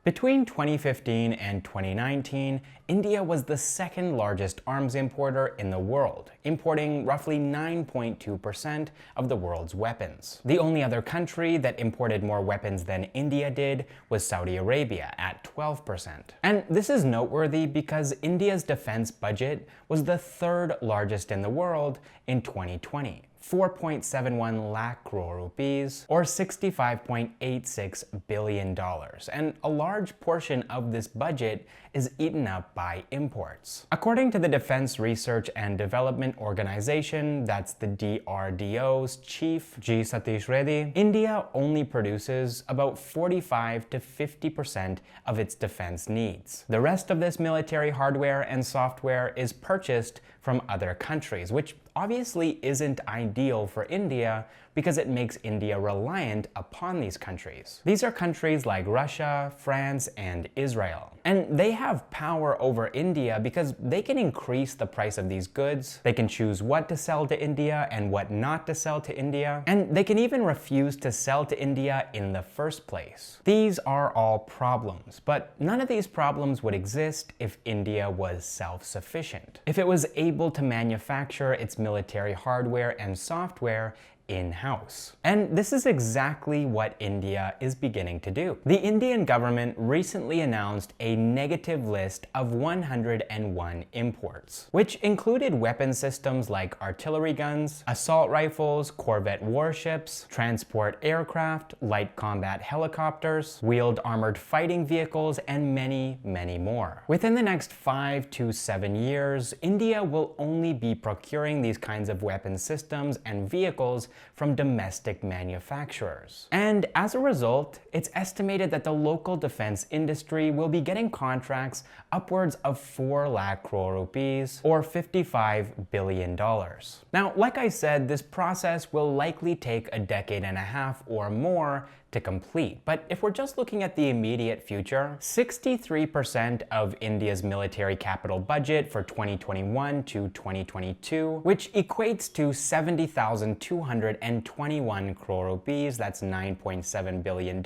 Between 2015 and 2019, India was the second largest arms importer in the world, importing roughly 9.2% of the world's weapons. The only other country that imported more weapons than India did was Saudi Arabia at 12%. And this is noteworthy because India's defense budget was the third largest in the world in 2020. 4.71 lakh crore rupees, or $65.86 billion. And a large portion of this budget is eaten up by imports. According to the Defense Research and Development Organization, that's the DRDO's chief, G. Satish Reddy, India only produces about 45 to 50% of its defense needs. The rest of this military hardware and software is purchased from other countries, which obviously isn't ideal for India because it makes India reliant upon these countries. These are countries like Russia, France, and Israel. And they have power over India because they can increase the price of these goods, they can choose what to sell to India and what not to sell to India, and they can even refuse to sell to India in the first place. These are all problems, but none of these problems would exist if India was self-sufficient. If it was able to manufacture its military hardware and software in-house. And this is exactly what India is beginning to do. The Indian government recently announced a negative list of 101 imports, which included weapon systems like artillery guns, assault rifles, corvette warships, transport aircraft, light combat helicopters, wheeled armored fighting vehicles, and many, many more. Within the next 5 to 7 years, India will only be procuring these kinds of weapon systems and vehicles from domestic manufacturers. And as a result, it's estimated that the local defense industry will be getting contracts upwards of 4 lakh crore rupees, or $55 billion. Now, like I said, this process will likely take a decade and a half or more to complete. But if we're just looking at the immediate future, 63% of India's military capital budget for 2021 to 2022, which equates to 70,221 crore rupees, that's $9.7 billion,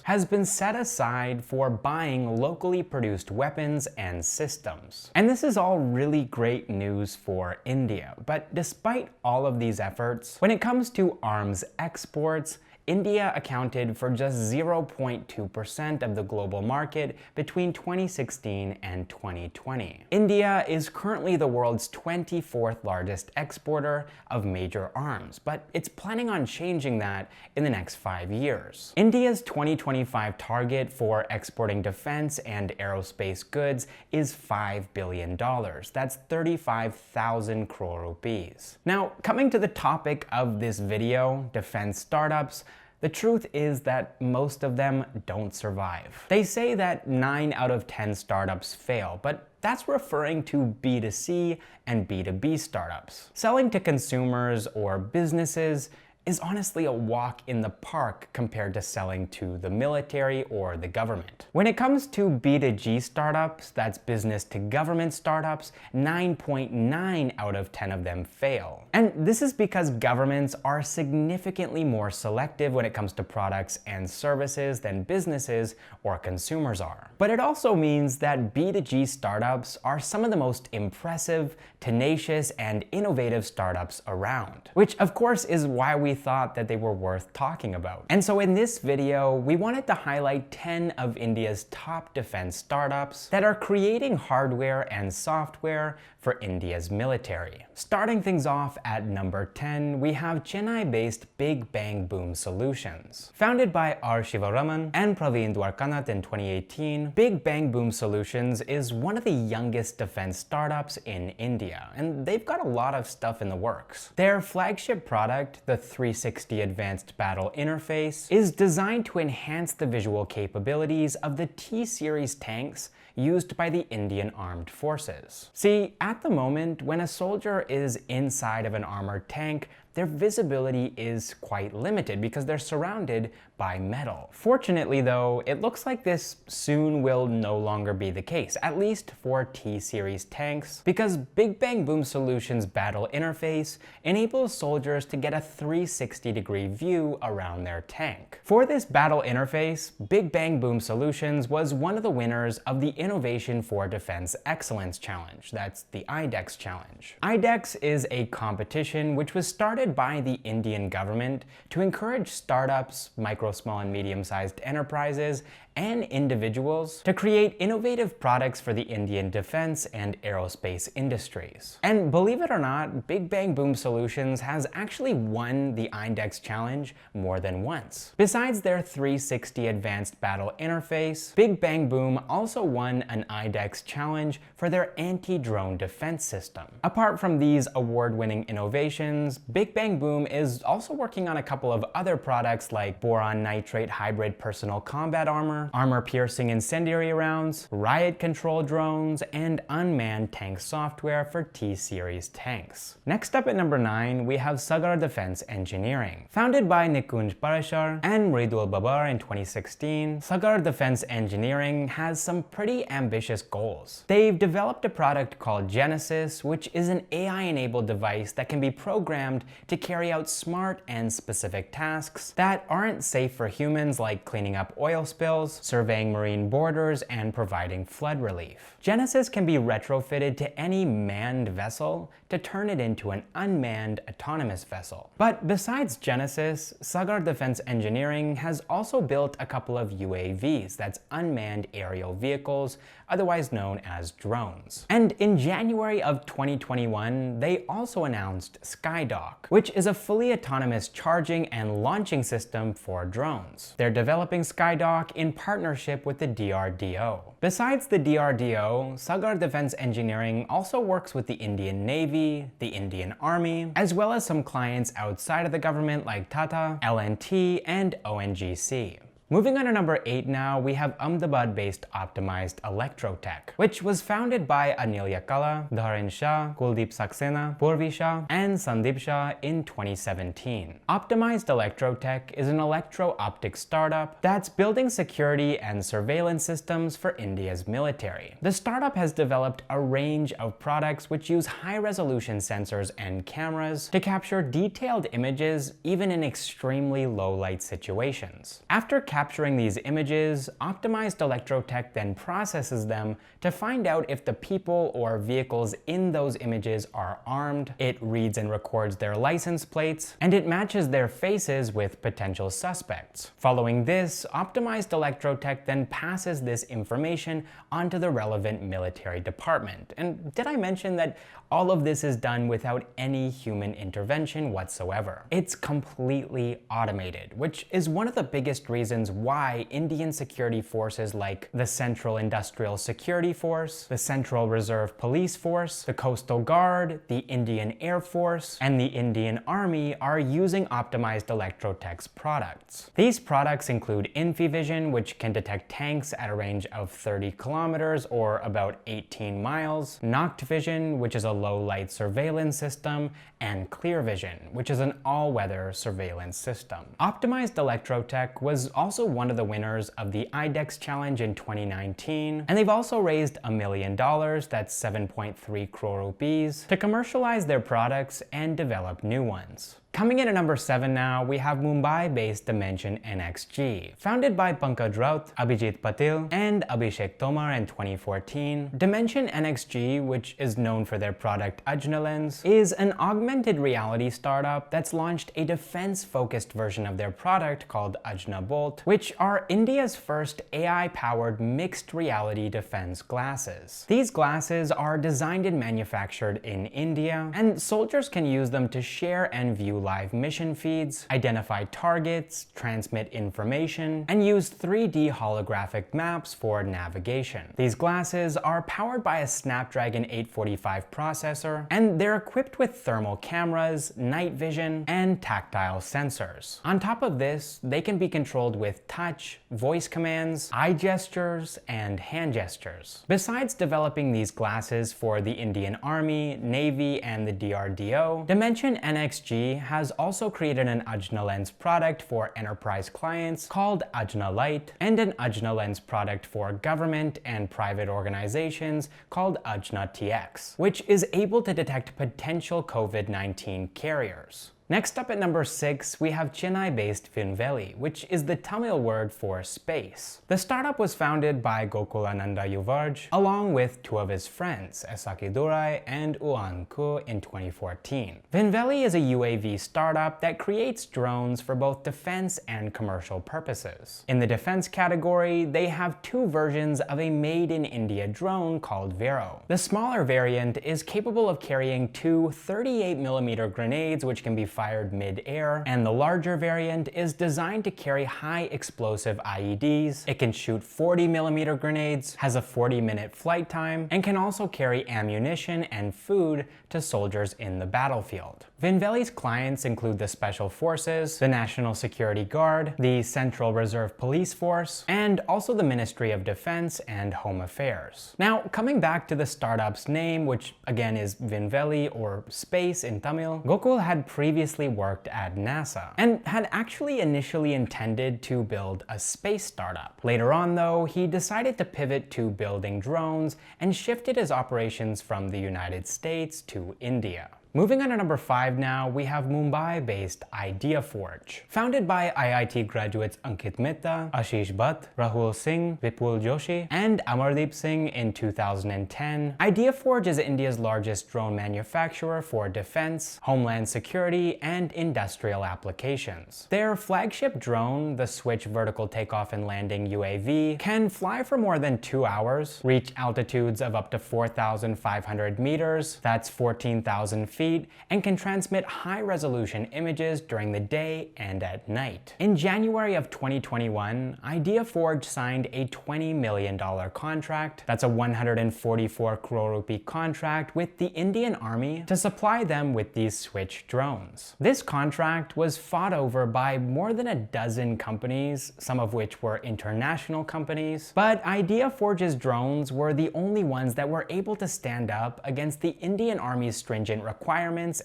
has been set aside for buying locally produced weapons and systems. And this is all really great news for India. But despite all of these efforts, when it comes to arms exports, India accounted for just 0.2% of the global market between 2016 and 2020. India is currently the world's 24th largest exporter of major arms, but it's planning on changing that in the next 5 years. India's 2025 target for exporting defense and aerospace goods is $5 billion. That's 35,000 crore rupees. Now, coming to the topic of this video, defense startups, the truth is that most of them don't survive. They say that 9 out of 10 startups fail, but that's referring to B2C and B2B startups. Selling to consumers or businesses is honestly a walk in the park compared to selling to the military or the government. When it comes to B2G startups, that's business to government startups, 9.9 out of 10 of them fail. And this is because governments are significantly more selective when it comes to products and services than businesses or consumers are. But it also means that B2G startups are some of the most impressive, tenacious, and innovative startups around, which of course is why we thought that they were worth talking about. And so in this video, we wanted to highlight 10 of India's top defense startups that are creating hardware and software for India's military. Starting things off at number 10, we have Chennai-based Big Bang Boom Solutions. Founded by R. Shivaraman and Praveen Dwarkanath in 2018, Big Bang Boom Solutions is one of the youngest defense startups in India, and they've got a lot of stuff in the works. Their flagship product, the 360 Advanced Battle Interface, is designed to enhance the visual capabilities of the T-Series tanks used by the Indian Armed Forces. See, at the moment, when a soldier is inside of an armored tank, their visibility is quite limited because they're surrounded by metal. Fortunately though, it looks like this soon will no longer be the case, at least for T-series tanks, because Big Bang Boom Solutions' battle interface enables soldiers to get a 360-degree view around their tank. For this battle interface, Big Bang Boom Solutions was one of the winners of the Innovation for Defense Excellence Challenge. That's the IDEX Challenge. IDEX is a competition which was started by the Indian government to encourage startups, small and medium-sized enterprises, and individuals to create innovative products for the Indian defense and aerospace industries. And believe it or not, Big Bang Boom Solutions has actually won the IDEX challenge more than once. Besides their 360 advanced battle interface, Big Bang Boom also won an IDEX challenge for their anti-drone defense system. Apart from these award-winning innovations, Big Bang Boom is also working on a couple of other products like boron nitrate hybrid personal combat armor-piercing incendiary rounds, riot control drones, and unmanned tank software for T-series tanks. Next up at number 9, we have Sagar Defense Engineering. Founded by Nikunj Parashar and Mridul Babar in 2016, Sagar Defense Engineering has some pretty ambitious goals. They've developed a product called Genesis, which is an AI-enabled device that can be programmed to carry out smart and specific tasks that aren't safe for humans, like cleaning up oil spills, surveying marine borders, and providing flood relief. Genesis can be retrofitted to any manned vessel to turn it into an unmanned autonomous vessel. But besides Genesis, Sagar Defense Engineering has also built a couple of UAVs, that's unmanned aerial vehicles, otherwise known as drones. And in January of 2021, they also announced SkyDock, which is a fully autonomous charging and launching system for drones. They're developing SkyDock in partnership with the DRDO. Besides the DRDO, Sagar Defense Engineering also works with the Indian Navy, the Indian Army, as well as some clients outside of the government like Tata, L&T, and ONGC. Moving on to number 8 now, we have Ahmedabad-based Optimized Electrotech, which was founded by Anil Yakala, Dharan Shah, Kuldeep Saxena, Purvi Shah, and Sandeep Shah in 2017. Optimized Electrotech is an electro-optic startup that's building security and surveillance systems for India's military. The startup has developed a range of products which use high-resolution sensors and cameras to capture detailed images even in extremely low-light situations. After capturing these images, Optimized Electrotech then processes them to find out if the people or vehicles in those images are armed. It reads and records their license plates, and it matches their faces with potential suspects. Following this, Optimized Electrotech then passes this information onto the relevant military department. And did I mention that all of this is done without any human intervention whatsoever? It's completely automated, which is one of the biggest reasons why Indian security forces like the Central Industrial Security Force, the Central Reserve Police Force, the Coastal Guard, the Indian Air Force, and the Indian Army are using Optimized Electrotech's products. These products include InfiVision, which can detect tanks at a range of 30 kilometers or about 18 miles, Noctvision, which is a low-light surveillance system, and ClearVision, which is an all-weather surveillance system. Optimized Electrotech was also one of the winners of the IDEX Challenge in 2019, and they've also raised $1 million, that's 7.3 crore rupees, to commercialize their products and develop new ones. Coming in at number 7 now, we have Mumbai-based Dimension NXG. Founded by Pankaj Raut, Abhijit Patil, and Abhishek Tomar in 2014, Dimension NXG, which is known for their product AjnaLens, is an augmented reality startup that's launched a defense-focused version of their product called AjnaBolt, which are India's first AI-powered mixed reality defense glasses. These glasses are designed and manufactured in India, and soldiers can use them to share and view live mission feeds, identify targets, transmit information, and use 3D holographic maps for navigation. These glasses are powered by a Snapdragon 845 processor, and they're equipped with thermal cameras, night vision, and tactile sensors. On top of this, they can be controlled with touch, voice commands, eye gestures, and hand gestures. Besides developing these glasses for the Indian Army, Navy, and the DRDO, Dimension NXG has also created an AjnaLens product for enterprise clients called AjnaLite, and an AjnaLens product for government and private organizations called AjnaTX, which is able to detect potential COVID-19 carriers. Next up at number 6, we have Chennai-based Vinveli, which is the Tamil word for space. The startup was founded by Gokulananda Yuvarj, along with two of his friends, Esaki Durai and Uanku, in 2014. Vinveli is a UAV startup that creates drones for both defense and commercial purposes. In the defense category, they have two versions of a made-in-India drone called Vero. The smaller variant is capable of carrying two 38mm grenades, which can be fired mid-air, and the larger variant is designed to carry high explosive IEDs. It can shoot 40mm grenades, has a 40-minute flight time, and can also carry ammunition and food to soldiers in the battlefield. Vinveli's clients include the Special Forces, the National Security Guard, the Central Reserve Police Force, and also the Ministry of Defense and Home Affairs. Now, coming back to the startup's name, which again is Vinveli or space in Tamil, Gokul had previously worked at NASA and had actually initially intended to build a space startup. Later on though, he decided to pivot to building drones and shifted his operations from the United States to India. Moving on to number 5 now, we have Mumbai-based IdeaForge. Founded by IIT graduates Ankit Mehta, Ashish Bhatt, Rahul Singh, Vipul Joshi, and Amardeep Singh in 2010, IdeaForge is India's largest drone manufacturer for defense, homeland security, and industrial applications. Their flagship drone, the Switch Vertical Takeoff and Landing UAV, can fly for more than 2 hours, reach altitudes of up to 4,500 meters, that's 14,000 feet, and can transmit high-resolution images during the day and at night. In January of 2021, IdeaForge signed a $20 million contract, that's a 144 crore rupee contract, with the Indian Army to supply them with these Switch drones. This contract was fought over by more than a dozen companies, some of which were international companies, but IdeaForge's drones were the only ones that were able to stand up against the Indian Army's stringent requirements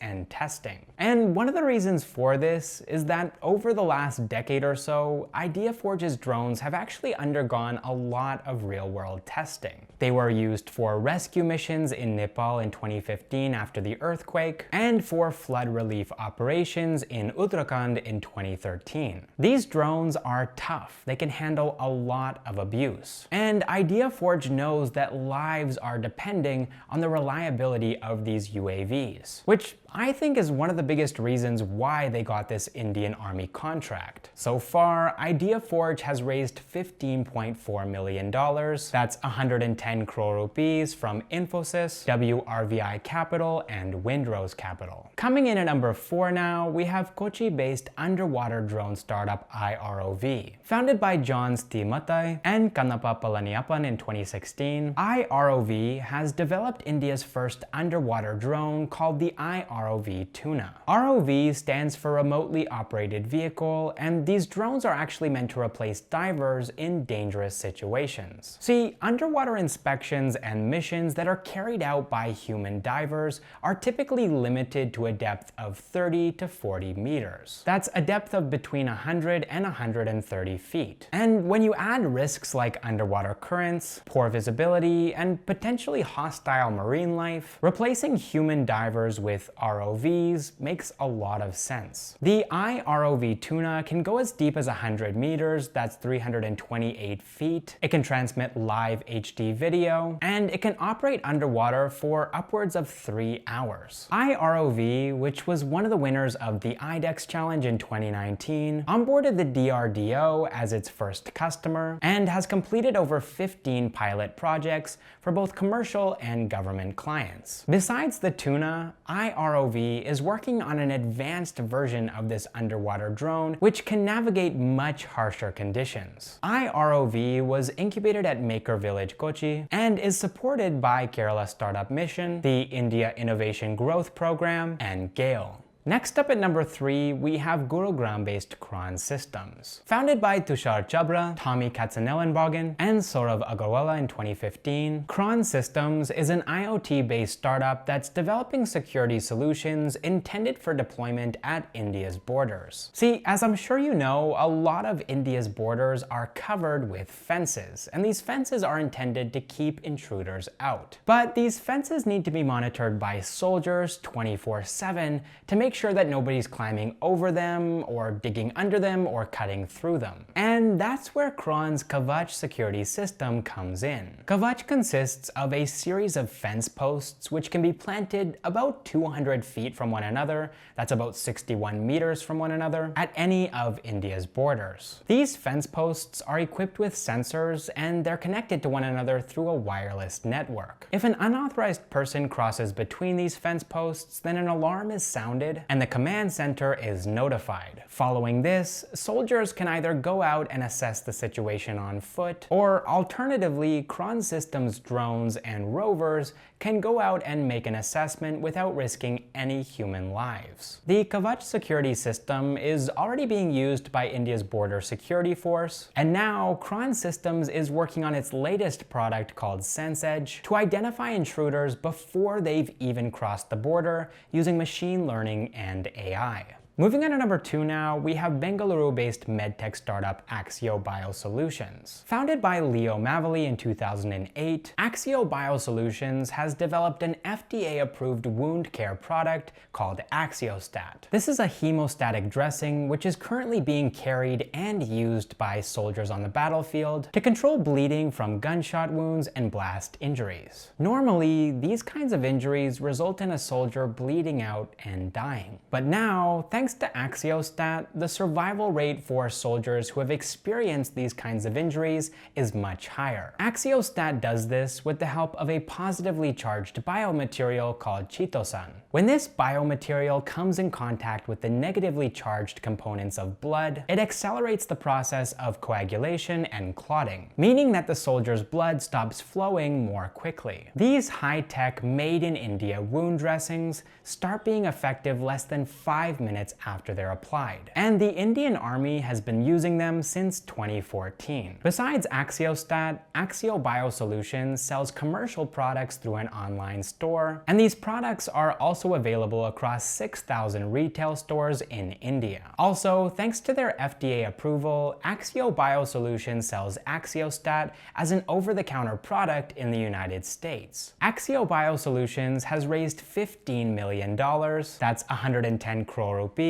and testing. And one of the reasons for this is that over the last decade or so, IdeaForge's drones have actually undergone a lot of real-world testing. They were used for rescue missions in Nepal in 2015 after the earthquake, and for flood relief operations in Uttarakhand in 2013. These drones are tough. They can handle a lot of abuse. And IdeaForge knows that lives are depending on the reliability of these UAVs, which I think is one of the biggest reasons why they got this Indian Army contract. So far, IdeaForge has raised $15.4 million, that's 110 crore rupees, from Infosys, WRVI Capital, and Windrose Capital. Coming in at number 4 now, we have Kochi-based underwater drone startup IROV. Founded by John Stimatai and Kannappa Palaniappan in 2016, IROV has developed India's first underwater drone called the IROV Tuna. ROV stands for Remotely Operated Vehicle, and these drones are actually meant to replace divers in dangerous situations. See, underwater inspections and missions that are carried out by human divers are typically limited to a depth of 30 to 40 meters. That's a depth of between 100 and 130 feet. And when you add risks like underwater currents, poor visibility, and potentially hostile marine life, replacing human divers with ROVs makes a lot of sense. The IROV Tuna can go as deep as 100 meters, that's 328 feet. It can transmit live HD video, and it can operate underwater for upwards of 3 hours. IROV, which was one of the winners of the IDEX Challenge in 2019, onboarded the DRDO as its first customer, and has completed over 15 pilot projects for both commercial and government clients. Besides the Tuna, IROV is working on an advanced version of this underwater drone, which can navigate much harsher conditions. IROV was incubated at Maker Village, Kochi, and is supported by Kerala Startup Mission, the India Innovation Growth Program, and GALE. Next up at number 3, we have Gurugram-based Cron Systems. Founded by Tushar Chabra, Tommy Katsanellenbogen, and Saurav Agarwala in 2015, Cron Systems is an IoT-based startup that's developing security solutions intended for deployment at India's borders. See, as I'm sure you know, a lot of India's borders are covered with fences, and these fences are intended to keep intruders out. But these fences need to be monitored by soldiers 24/7 to make sure that nobody's climbing over them, or digging under them, or cutting through them. And that's where Cron's Kavach security system comes in. Kavach consists of a series of fence posts which can be planted about 200 feet from one another, that's about 61 meters from one another, at any of India's borders. These fence posts are equipped with sensors, and they're connected to one another through a wireless network. If an unauthorized person crosses between these fence posts, then an alarm is sounded and the command center is notified. Following this, soldiers can either go out and assess the situation on foot, or alternatively, Cron Systems drones and rovers can go out and make an assessment without risking any human lives. The Kavach security system is already being used by India's Border Security Force, and now Cron Systems is working on its latest product called SenseEdge to identify intruders before they've even crossed the border using machine learning and AI. Moving on to number 2 now, we have Bengaluru-based medtech startup Axio Biosolutions. Founded by Leo Mavely in 2008, Axio Biosolutions has developed an FDA-approved wound care product called AxioStat. This is a hemostatic dressing which is currently being carried and used by soldiers on the battlefield to control bleeding from gunshot wounds and blast injuries. Normally, these kinds of injuries result in a soldier bleeding out and dying. But now, thanks to AxioStat, the survival rate for soldiers who have experienced these kinds of injuries is much higher. AxioStat does this with the help of a positively charged biomaterial called chitosan. When this biomaterial comes in contact with the negatively charged components of blood, it accelerates the process of coagulation and clotting, meaning that the soldier's blood stops flowing more quickly. These high-tech, made-in-India wound dressings start being effective less than 5 minutes after they're applied, and the Indian Army has been using them since 2014. Besides AxioStat, Axio Biosolutions sells commercial products through an online store, and these products are also available across 6,000 retail stores in India. Also, thanks to their FDA approval, Axio Biosolutions sells AxioStat as an over-the-counter product in the United States. Axio Biosolutions has raised $15 million, that's 110 crore rupees,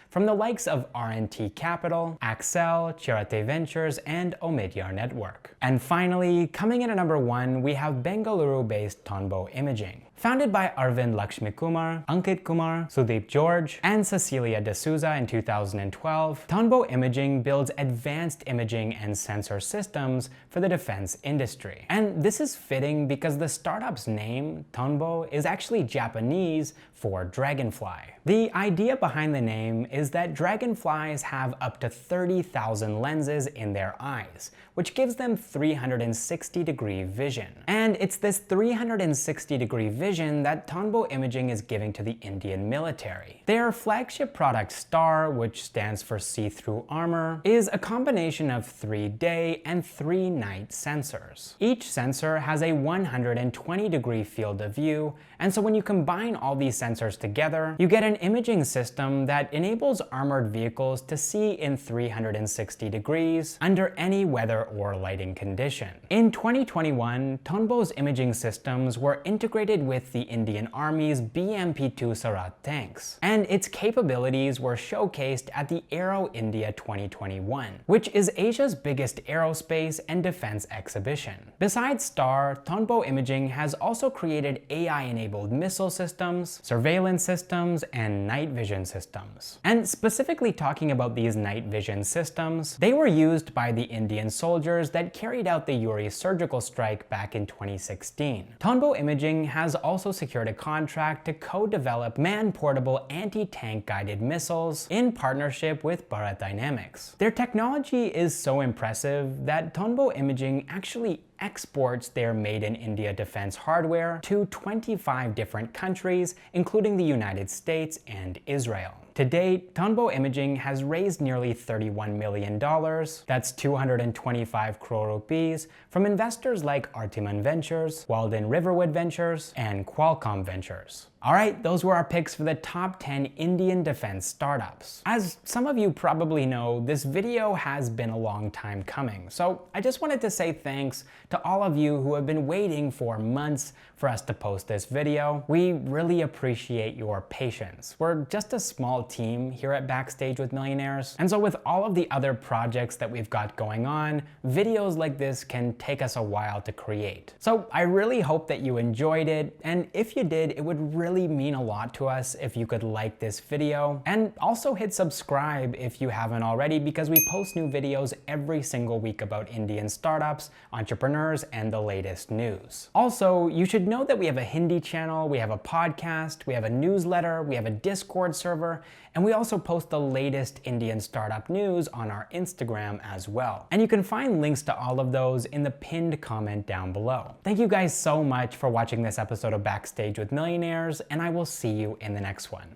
from the likes of R&T Capital, Accel, Charate Ventures, and Omidyar Network. And finally, coming in at number 1, we have Bengaluru-based Tonbo Imaging. Founded by Arvind Lakshmikumar, Ankit Kumar, Sudeep George, and Cecilia D'Souza in 2012, Tonbo Imaging builds advanced imaging and sensor systems for the defense industry. And this is fitting because the startup's name, Tonbo, is actually Japanese for dragonfly. The idea behind the name is that dragonflies have up to 30,000 lenses in their eyes, which gives them 360-degree vision. And it's this 360-degree vision that Tonbo Imaging is giving to the Indian military. Their flagship product STAR, which stands for see-through armor, is a combination of 3-day and 3-night sensors. Each sensor has a 120-degree field of view, and so when you combine all these sensors together, you get an imaging system that enables armored vehicles to see in 360 degrees under any weather or lighting condition. In 2021, Tonbo's imaging systems were integrated with the Indian Army's BMP-2 Sarat tanks, and its capabilities were showcased at the Aero India 2021, which is Asia's biggest aerospace and defense exhibition. Besides STAR, Tonbo Imaging has also created AI-enabled missile systems, surveillance systems, and night vision systems. And specifically talking about these night vision systems, they were used by the Indian soldiers that carried out the Uri surgical strike back in 2016. Tonbo Imaging has also secured a contract to co-develop man-portable anti-tank guided missiles in partnership with Bharat Dynamics. Their technology is so impressive that Tonbo Imaging actually exports their made in India defense hardware to 25 different countries, including the United States and Israel. To date, Tonbo Imaging has raised nearly $31 million, that's 225 crore rupees, from investors like Artiman Ventures, Walden Riverwood Ventures, and Qualcomm Ventures. Alright, those were our picks for the top 10 Indian defense startups. As some of you probably know, this video has been a long time coming, so I just wanted to say thanks to all of you who have been waiting for months for us to post this video. We really appreciate your patience. We're just a small team here at Backstage with Millionaires, and so with all of the other projects that we've got going on, videos like this can take us a while to create. So I really hope that you enjoyed it, and if you did, it would really mean a lot to us if you could like this video, and also hit subscribe if you haven't already, because we post new videos every single week about Indian startups, entrepreneurs, and the latest news. Also, you should know that we have a Hindi channel, we have a podcast, we have a newsletter, we have a Discord server, and we also post the latest Indian startup news on our Instagram as well. And you can find links to all of those in the pinned comment down below. Thank you guys so much for watching this episode of Backstage with Millionaires, and I will see you in the next one.